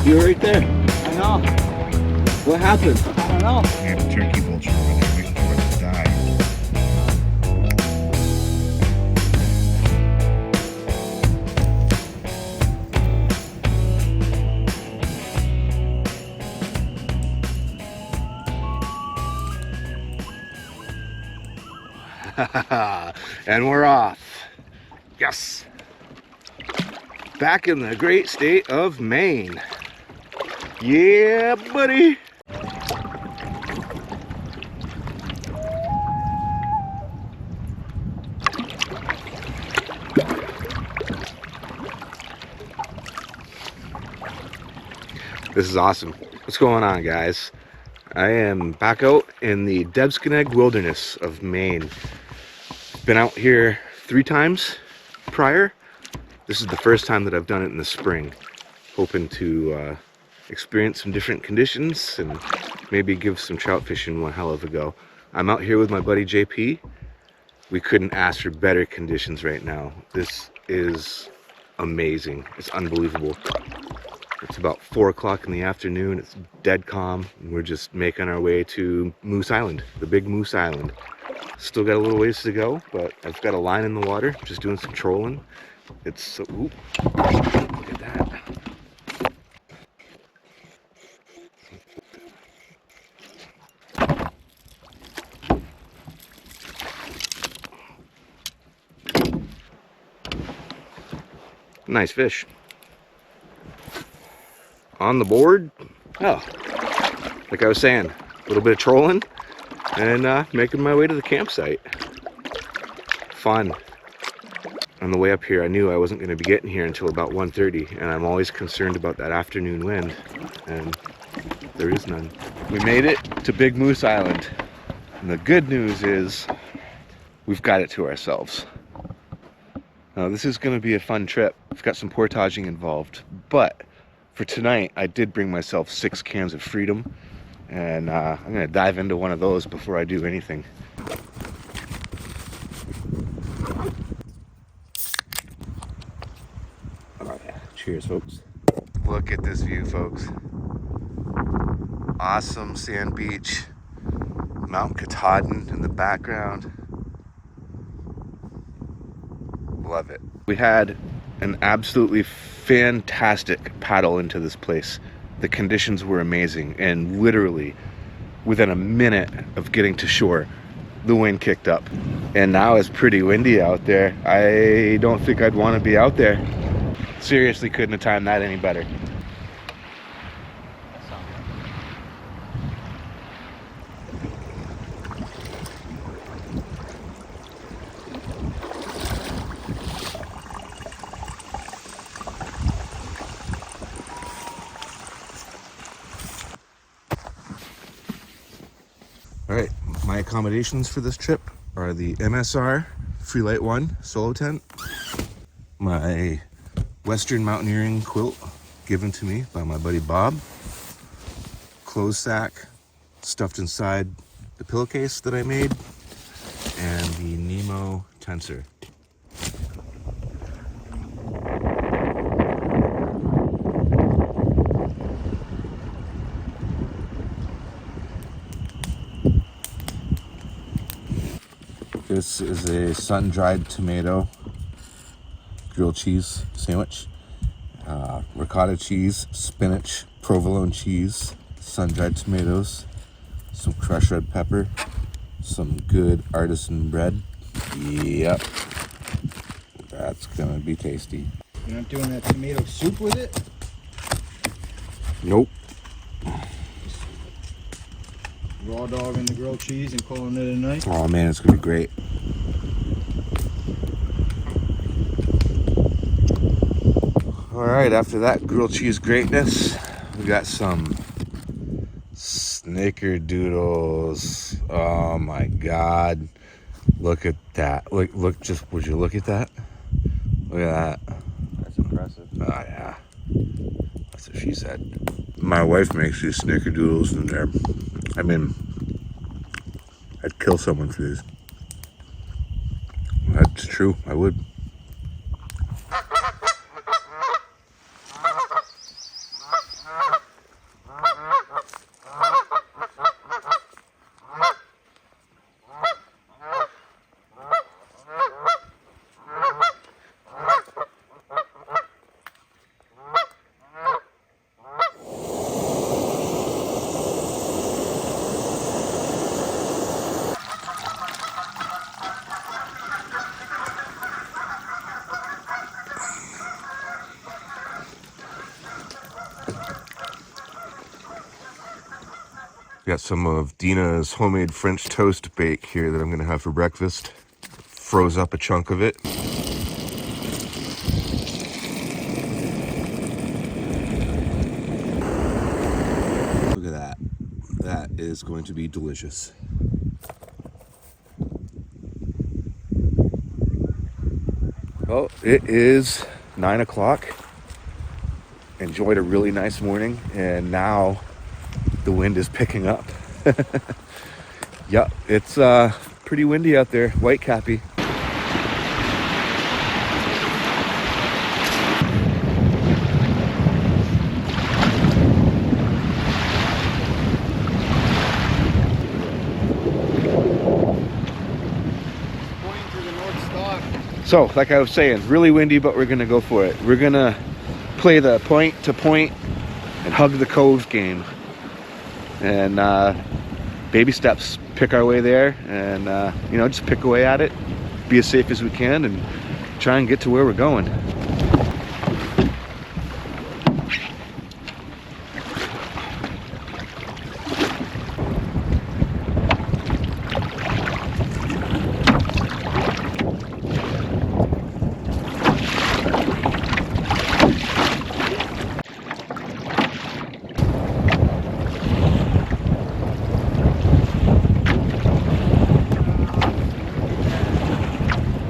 You're right there. I know. What happened? I don't know. We have a turkey vulture over there waiting for us to die. And we're off. Yes. Back in the great state of Maine. Yeah, buddy. This is awesome. What's going on, guys? I am back out in the Debsconeag Wilderness of Maine. Been out here 3 times prior. This is the first time that I've done it in the spring. Hoping to experience some different conditions and maybe give some trout fishing one hell of a go. I'm out here with my buddy JP. We couldn't ask for better conditions right now. This is amazing. It's unbelievable. It's about 4 o'clock in the afternoon. It's dead calm. And we're just making our way to Moose Island, the big Moose Island. Still got a little ways to go, but I've got a line in the water, just doing some trolling. It's so, ooh, look at that. Nice fish. On the board. Oh, like I was saying, a little bit of trolling and making my way to the campsite. Fun. On the way up here, I knew I wasn't going to be getting here until about 1:30, and I'm always concerned about that afternoon wind, and there is none. We made it to Big Moose Island, and the good news is we've got it to ourselves. Now, this is going to be a fun trip. We've got some portaging involved, but for tonight, I did bring myself 6 cans of Freedom, and I'm going to dive into one of those before I do anything. Oh yeah, cheers, folks. Look at this view, folks. Awesome sand beach, Mount Katahdin in the background. Love it. We had an absolutely fantastic paddle into this place. The conditions were amazing, and literally within a minute of getting to shore, the wind kicked up. And now it's pretty windy out there. I don't think I'd want to be out there. Seriously, couldn't have timed that any better. All right, my accommodations for this trip are the MSR Freelite 1 solo tent, my Western Mountaineering quilt given to me by my buddy Bob, clothes sack stuffed inside the pillowcase that I made, and the Nemo Tensor. This is a sun-dried tomato grilled cheese sandwich. Ricotta cheese, spinach, provolone cheese, sun-dried tomatoes, some crushed red pepper, some good artisan bread. Yep, that's gonna be tasty. You're not doing that tomato soup with it? Nope. Raw dog and the grilled cheese and calling it a night? Oh man, it's gonna be great. All right, after that grilled cheese greatness, we got some snickerdoodles. Oh my God. Look at that. Look, just, would you look at that? Look at that. That's impressive. Oh yeah. That's what she said. My wife makes these snickerdoodles and they're, I mean, I'd kill someone for these. That's true, I would. Got some of Dina's homemade French toast bake here that I'm gonna have for breakfast. Froze up a chunk of it. Look at that. That is going to be delicious. Well, it is 9 o'clock. Enjoyed a really nice morning, and now the wind is picking up. Yep, it's pretty windy out there, white cappy. Pointing to the Northstar. So, like I was saying, really windy, but we're gonna go for it. We're gonna play the point to point and hug the cove game. And baby steps, pick our way there, and you know, just pick away at it, be as safe as we can, and try and get to where we're going.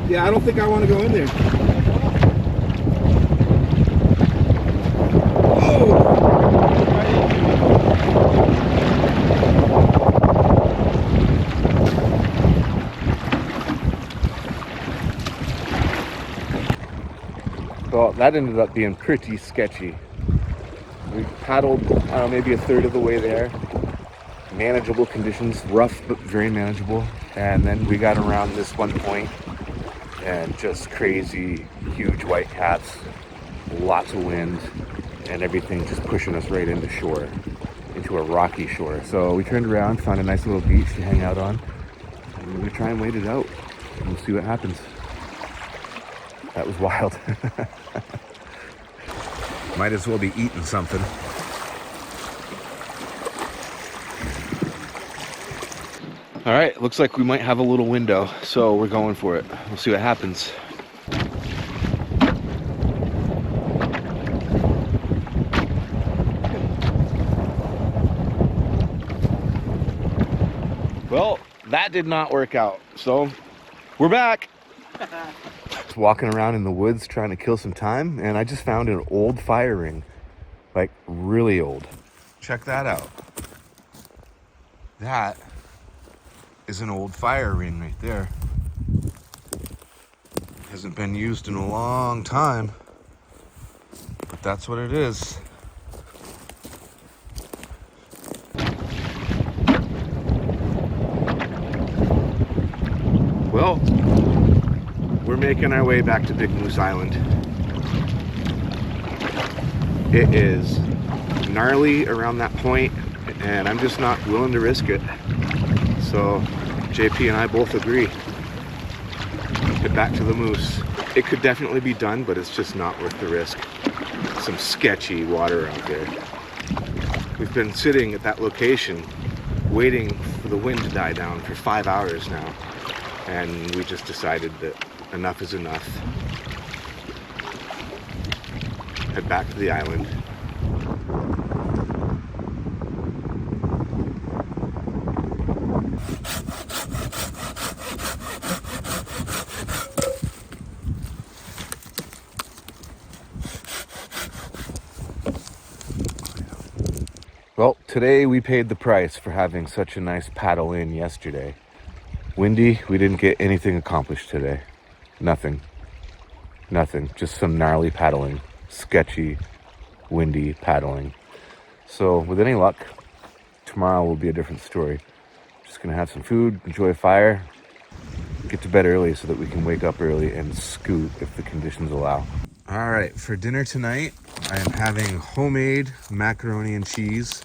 Yeah, I don't think I want to go in there. Well, that ended up being pretty sketchy. We paddled, I don't know, maybe a third of the way there. Manageable conditions, rough but very manageable. And then we got around this one point, and just crazy, huge white caps, lots of wind, and everything just pushing us right into shore, into a rocky shore. So we turned around, found a nice little beach to hang out on, and we're gonna try and wait it out, and we'll see what happens. That was wild. Might as well be eating something. All right, looks like we might have a little window, so we're going for it. We'll see what happens. Well, that did not work out, so we're back. Just walking around in the woods trying to kill some time, and I just found an old fire ring, like really old. Check that out. That is an old fire ring right there. Hasn't been used in a long time, but that's what it is. Well, we're making our way back to Big Moose Island. It is gnarly around that point, and I'm just not willing to risk it. So JP and I both agree. Head back to the Moose. It could definitely be done, but it's just not worth the risk. Some sketchy water out there. We've been sitting at that location waiting for the wind to die down for 5 hours now, and we just decided that enough is enough. Head back to the island. Well, today we paid the price for having such a nice paddle in yesterday. Windy, we didn't get anything accomplished today. Nothing. Nothing. Just some gnarly paddling. Sketchy, windy paddling. So with any luck, tomorrow will be a different story. Just gonna have some food, enjoy a fire, get to bed early so that we can wake up early and scoot if the conditions allow. All right, for dinner tonight, I am having homemade macaroni and cheese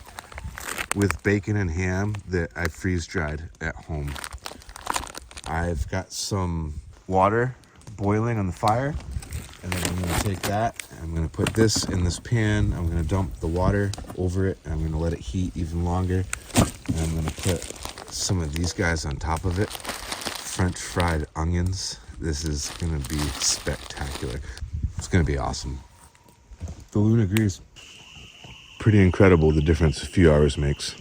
with bacon and ham that I freeze dried at home. I've got some water boiling on the fire, and then I'm gonna take that, I'm gonna put this in this pan, I'm gonna dump the water over it, and I'm gonna let it heat even longer. And I'm gonna put some of these guys on top of it. French fried onions. This is gonna be spectacular. It's gonna be awesome. The Luna Grease. Pretty incredible the difference a few hours makes.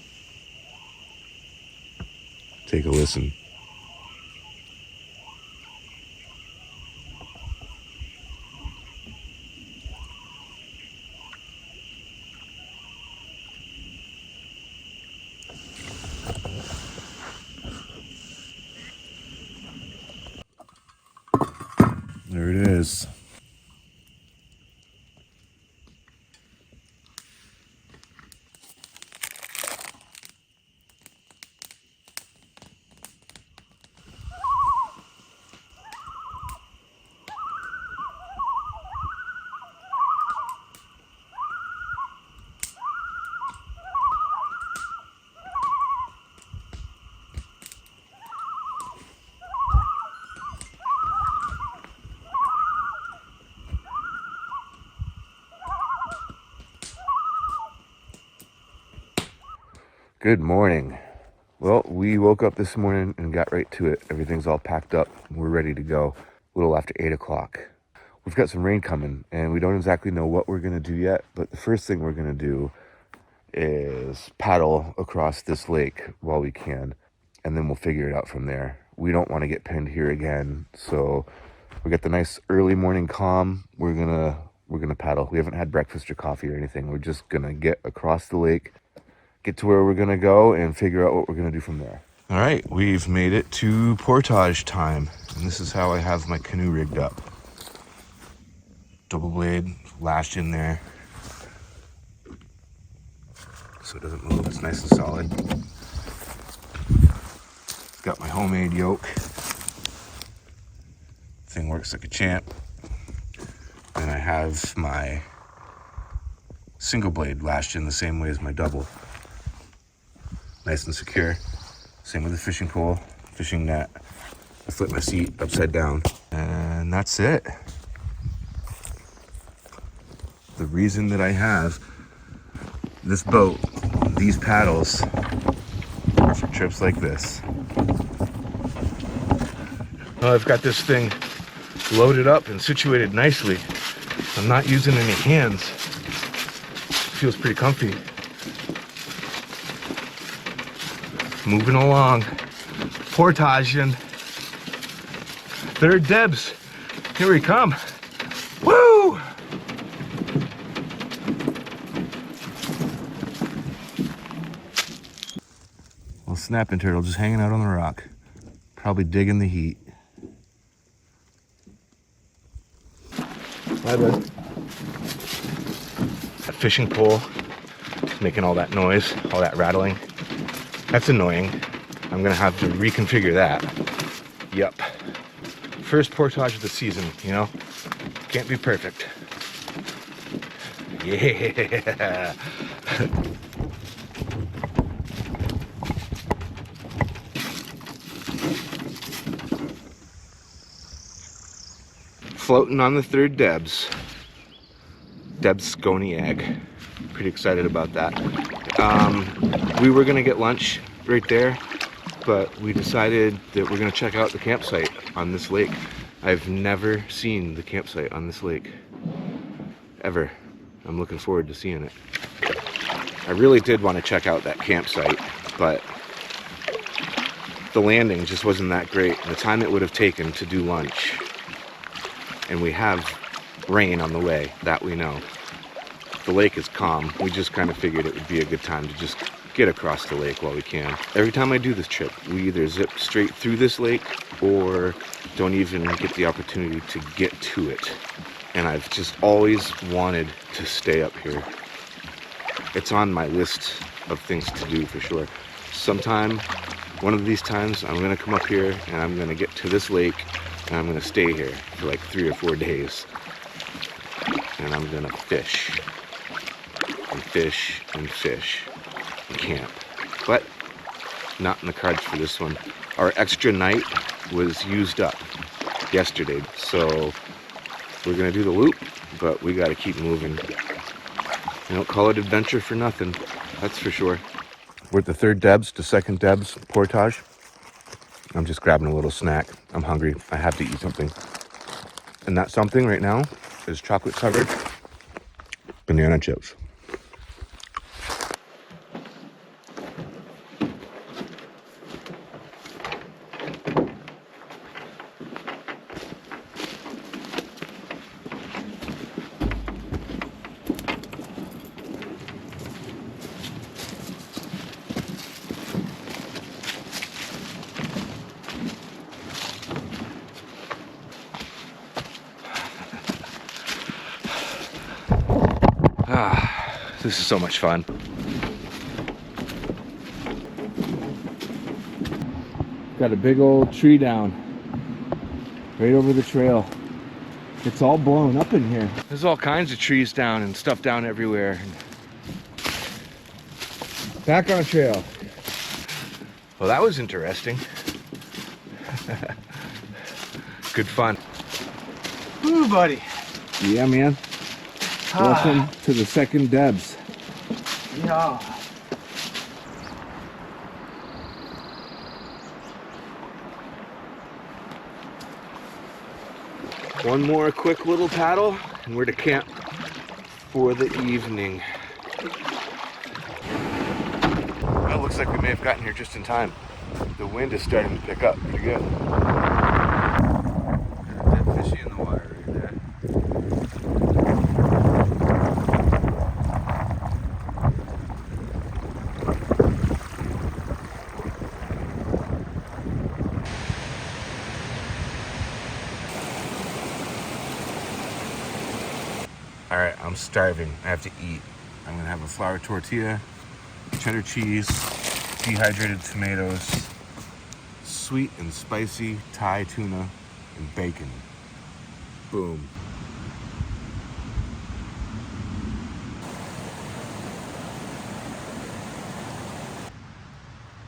Take a listen. There it is. Good morning. Well, we woke up this morning and got right to it. Everything's all packed up. We're ready to go. A little after 8 o'clock. We've got some rain coming and we don't exactly know what we're going to do yet, but the first thing we're going to do is paddle across this lake while we can, and then we'll figure it out from there. We don't want to get pinned here again, so we got the nice early morning calm. We're gonna paddle. We haven't had breakfast or coffee or anything. We're just gonna get across the lake, get to where we're gonna go, and figure out what we're gonna do from there. All right, we've made it to portage time, and this is how I have my canoe rigged up. Double blade lashed in there so it doesn't move. It's nice and solid. Got my homemade yoke. Thing works like a champ. And I have my single blade lashed in the same way as my double. Nice and secure. Same with the fishing pole, fishing net. I flip my seat upside down, and that's it. The reason that I have this boat, these paddles, are for trips like this. Well, I've got this thing loaded up and situated nicely. I'm not using any hands. Feels pretty comfy. Moving along. Portaging. Third Debs. Here we come. Woo! Little snapping turtle just hanging out on the rock. Probably digging the heat. Bye, bud. That fishing pole is making all that noise, all that rattling. That's annoying. I'm gonna have to reconfigure that. Yep. First portage of the season, you know? Can't be perfect. Yeah. Floating on the third Debs. Debsconeag. Pretty excited about that. We were gonna get lunch right there, but we decided that we're gonna check out the campsite on this lake. I've never seen the campsite on this lake, ever. I'm looking forward to seeing it. I really did want to check out that campsite, but the landing just wasn't that great. The time it would have taken to do lunch, and we have rain on the way, that we know. The lake is calm. We just kind of figured it would be a good time to just get across the lake while we can. Every time I do this trip, we either zip straight through this lake or don't even get the opportunity to get to it. And I've just always wanted to stay up here. It's on my list of things to do for sure. Sometime, one of these times, I'm gonna come up here and I'm gonna get to this lake and I'm gonna stay here for like 3 or 4 days. And I'm gonna fish. And fish and fish and camp, but not in the cards for this one. Our extra night was used up yesterday, so we're gonna do the loop, but we gotta keep moving. You don't call it adventure for nothing, that's for sure. We're at the third Debs to second Debs portage. I'm just grabbing a little snack. I'm hungry. I have to eat something. And that something right now is chocolate covered banana chips. This is so much fun. Got a big old tree down right over the trail. It's all blown up in here. There's all kinds of trees down and stuff down everywhere. Back on trail. Well, that was interesting. Good fun. Ooh, buddy. Yeah, man. Welcome to the second Debs. Yeah. One more quick little paddle and we're to camp for the evening. Well, it looks like we may have gotten here just in time. The wind is starting to pick up pretty good. Dead fishy in the water right there. All right, I'm starving. I have to eat. I'm gonna have a flour tortilla, cheddar cheese, dehydrated tomatoes, sweet and spicy Thai tuna, and bacon. Boom.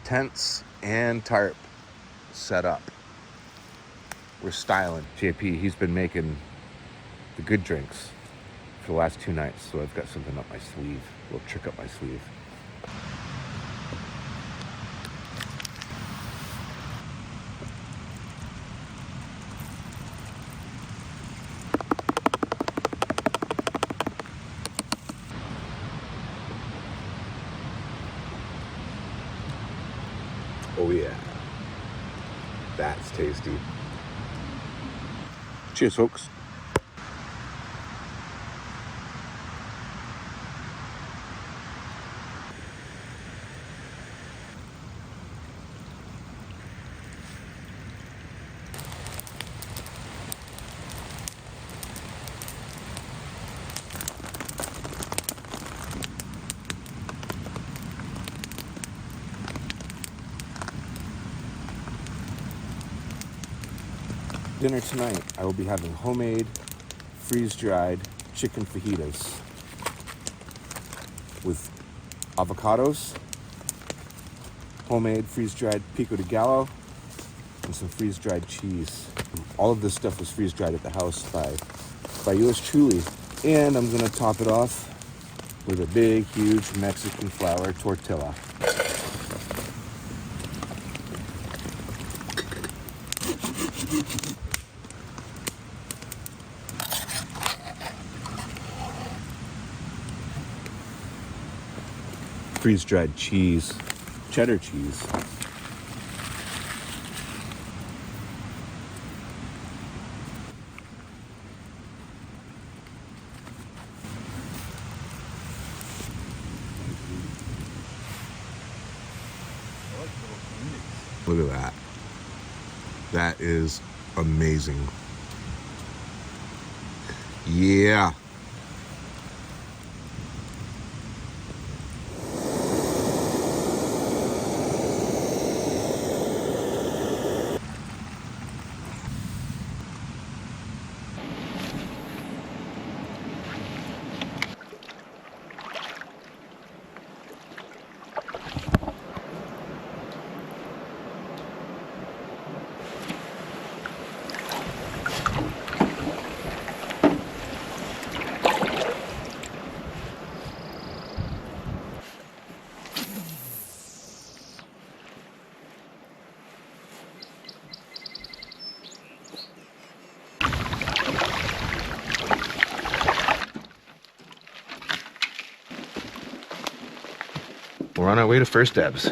Tents and tarp set up. We're styling. JP, he's been making the good drinks for the last 2 nights, so I've got something up my sleeve, a little trick up my sleeve. Oh yeah, that's tasty. Cheers, folks. Dinner tonight, I will be having homemade, freeze-dried chicken fajitas with avocados, homemade freeze-dried pico de gallo, and some freeze-dried cheese. All of this stuff was freeze-dried at the house by yours truly. And I'm gonna top it off with a big, huge Mexican flour tortilla. Freeze-dried cheese, cheddar cheese. Look at that. That is amazing. Yeah. We're on our way to First Debs.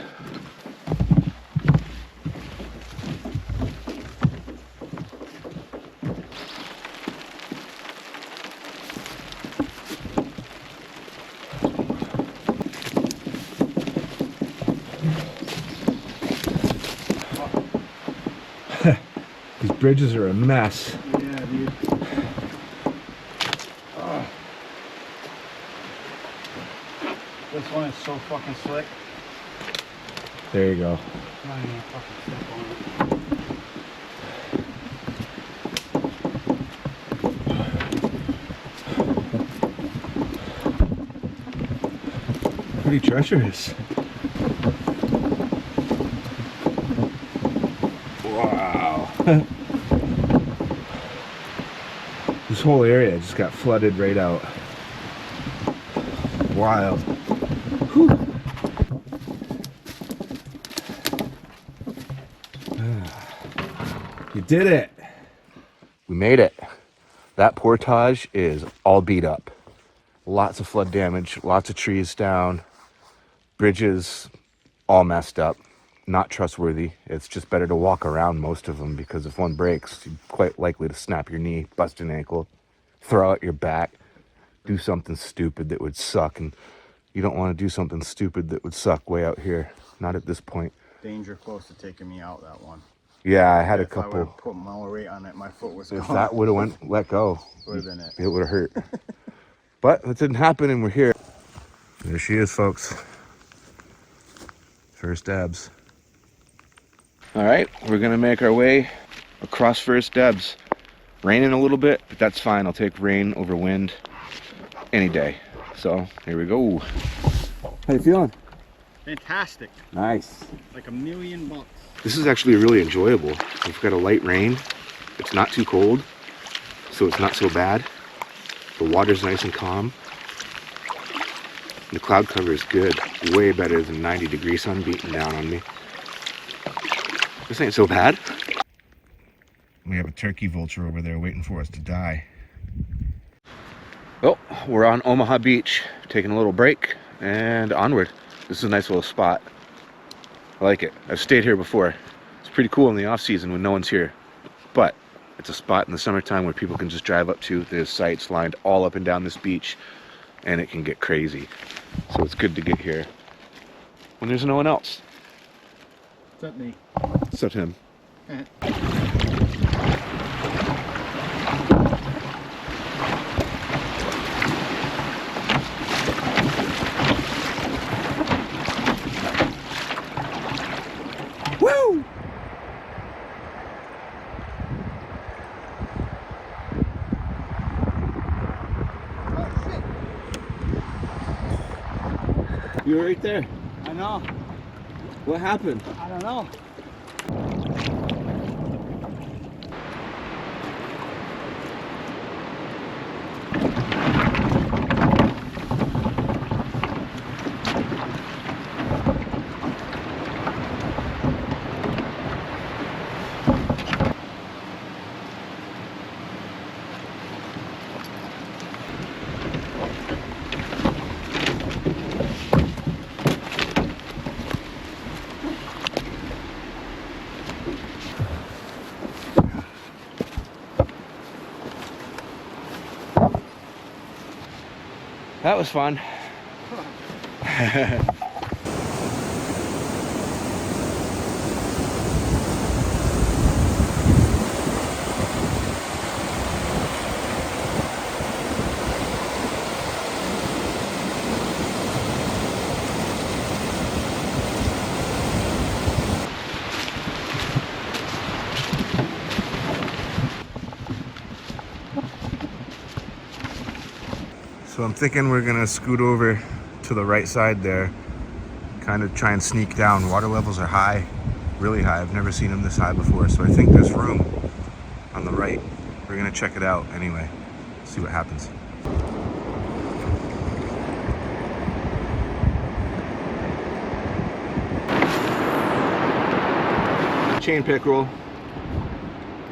These bridges are a mess. Yeah, dude. Oh. This one is so fucking slick. There you go. I'm not even fucking step on it. Pretty treacherous. Wow. This whole area just got flooded right out. Wild. Whew. You did it. We made it. That portage is all beat up. Lots of flood damage, lots of trees down, bridges all messed up, not trustworthy. It's just better to walk around most of them, because if one breaks, you're quite likely to snap your knee, bust an ankle, throw out your back, do something stupid that would suck. And you don't want to do something stupid that would suck way out here. Not at this point. Danger close to taking me out, that one. Yeah, I had a If I couple. would've put more weight on it, my foot was If gone. that would have let go, Would have been it. it would have hurt. But it didn't happen, and we're here. There she is, folks. First Debs. All right, we're gonna make our way across First Debs. Raining a little bit, but that's fine. I'll take rain over wind any day. So here we go. How you feeling? Fantastic. Nice. Like $1,000,000. This is actually really enjoyable. We've got a light rain. It's not too cold, so it's not so bad. The water's nice and calm. The cloud cover is good. Way better than 90-degree sun beating down on me. This ain't so bad. We have a turkey vulture over there waiting for us to die. Well, we're on Omaha Beach, taking a little break and onward. This is a nice little spot. I like it. I've stayed here before. It's pretty cool in the off season when no one's here. But it's a spot in the summertime where people can just drive up to. There's sites lined all up and down this beach, and it can get crazy. So it's good to get here when there's no one else. Except me. Except him. Woo! You were right there. I know. What happened? I don't know. That was fun. So I'm thinking we're gonna scoot over to the right side there, kind of try and sneak down. Water levels are high, really high. I've never seen them this high before, so I think there's room on the right. We're gonna check it out anyway, see what happens. Chain pickerel,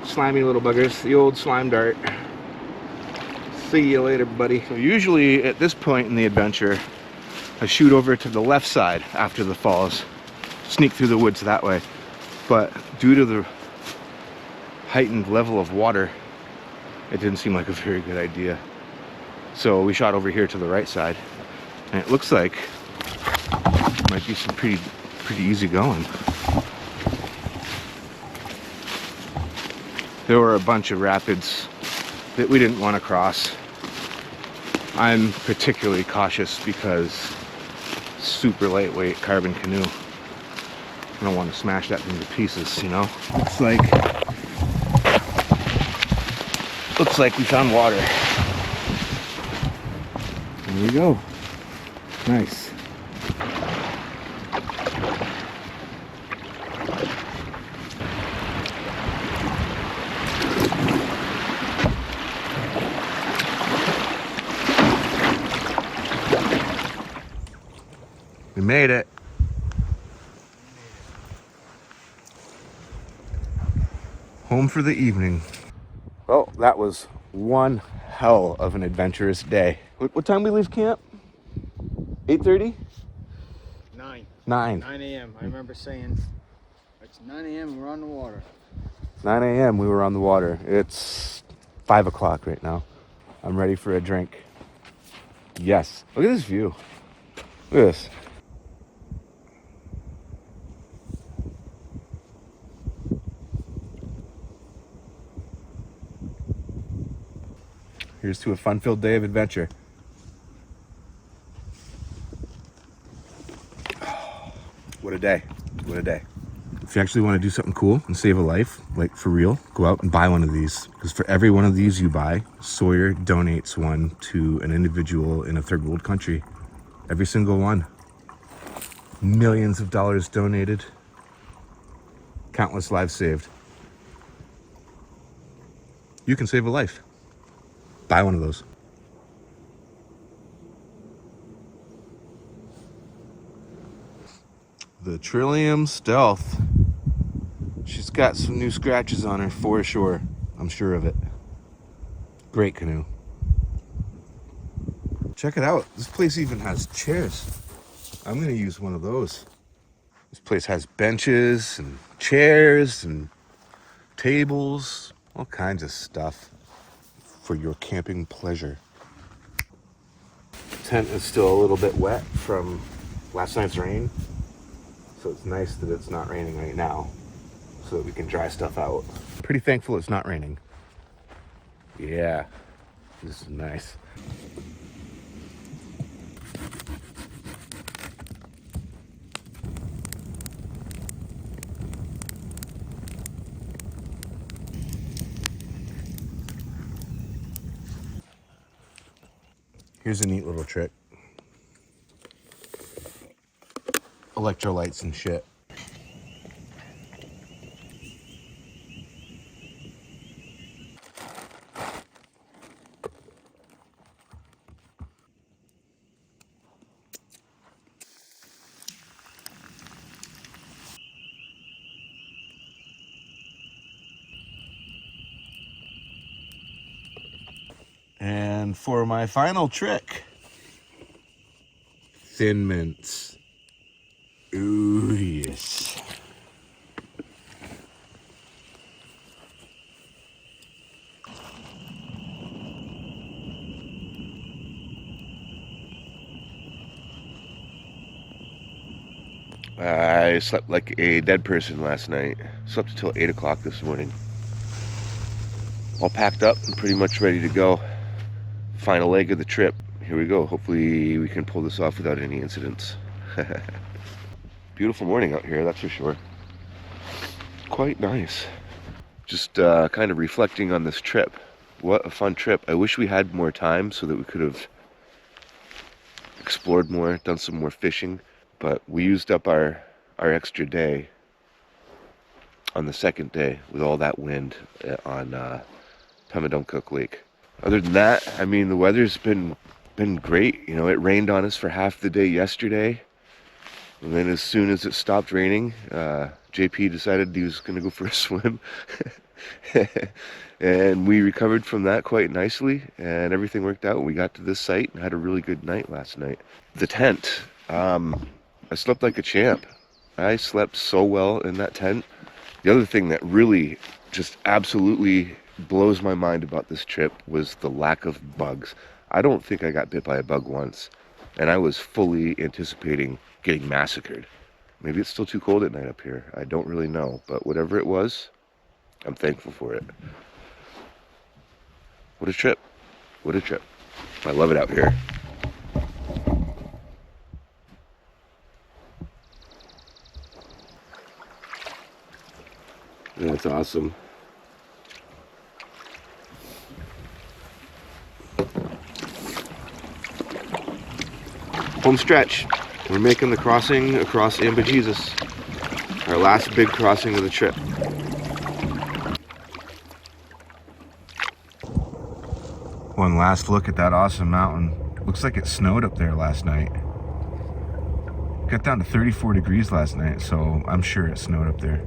slimy little buggers, the old slime dart. See you later, buddy. So usually at this point in the adventure, I shoot over to the left side after the falls, sneak through the woods that way. But due to the heightened level of water, it didn't seem like a very good idea. So we shot over here to the right side, and it looks like it might be some pretty easy going. There were a bunch of rapids that we didn't want to cross. I'm particularly cautious because super lightweight carbon canoe. I don't want to smash that thing to pieces, you know? Looks like we found water. There we go. Nice. We made it. Home for the evening. Well, that was one hell of an adventurous day. What time we leave camp? 8:30? 9 a.m. I remember saying it's 9 a.m. and we're on the water. 9 a.m. we were on the water. It's 5 o'clock right now. I'm ready for a drink. Yes. Look at this view. Look at this. Here's to a fun-filled day of adventure. What a day. What a day. If you actually want to do something cool and save a life, like for real, go out and buy one of these. Because for every one of these you buy, Sawyer donates one to an individual in a third world country. Every single one. Millions of dollars donated. Countless lives saved. You can save a life. Buy one of those. The Trillium Stealth. She's got some new scratches on her for sure. I'm sure of it. Great canoe. Check it out. This place even has chairs. I'm gonna use one of those. This place has benches and chairs and tables, all kinds of stuff for your camping pleasure. The tent is still a little bit wet from last night's rain, so it's nice that it's not raining right now so that we can dry stuff out. Pretty thankful it's not raining. Yeah, this is nice. Here's a neat little trick. Electrolytes and shit. And for my final trick, Thin Mints. Ooh, yes. I slept like a dead person last night. Slept until 8 o'clock this morning. All packed up and pretty much ready to go. Final leg of the trip. Here we go. Hopefully we can pull this off without any incidents. Beautiful morning out here, that's for sure. Quite nice. Just kind of reflecting on this trip. What a fun trip. I wish we had more time so that we could have explored more, done some more fishing. But we used up our extra day on the second day with all that wind on Pemmidonkuk Lake. Other than that, I mean, the weather's been great. You know, it rained on us for half the day yesterday. And then as soon as it stopped raining, JP decided he was going to go for a swim. And we recovered from that quite nicely, and everything worked out. We got to this site and had a really good night last night. The tent I slept like a champ. I slept so well in that tent. The other thing that really just absolutely blows my mind about this trip was the lack of bugs. I don't think I got bit by a bug once, and I was fully anticipating getting massacred. Maybe it's still too cold at night up here. I don't really know, but whatever it was, I'm thankful for it. What a trip. What a trip. I love it out here. That's awesome. Home stretch. We're making the crossing across Jesus. Our last big crossing of the trip. One last look at that awesome mountain. Looks like it snowed up there last night. Got down to 34 degrees last night, so I'm sure it snowed up there.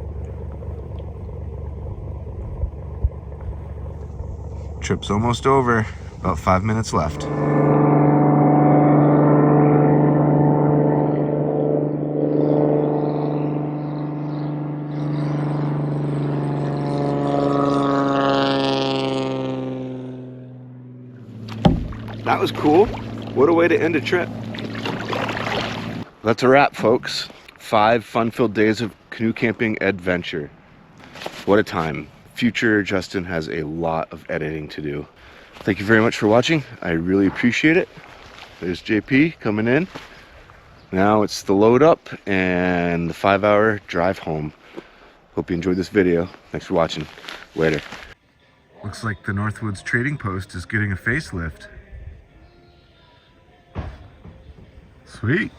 Trip's almost over. About 5 minutes left. That was cool. What a way to end a trip. That's a wrap, folks. 5 fun-filled days of canoe camping adventure. What a time. Future Justin has a lot of editing to do. Thank you very much for watching. I really appreciate it. There's JP coming in. Now it's the load up and the 5-hour drive home. Hope you enjoyed this video. Thanks for watching. Later. Looks like the North Woods trading post is getting a facelift. Sweet.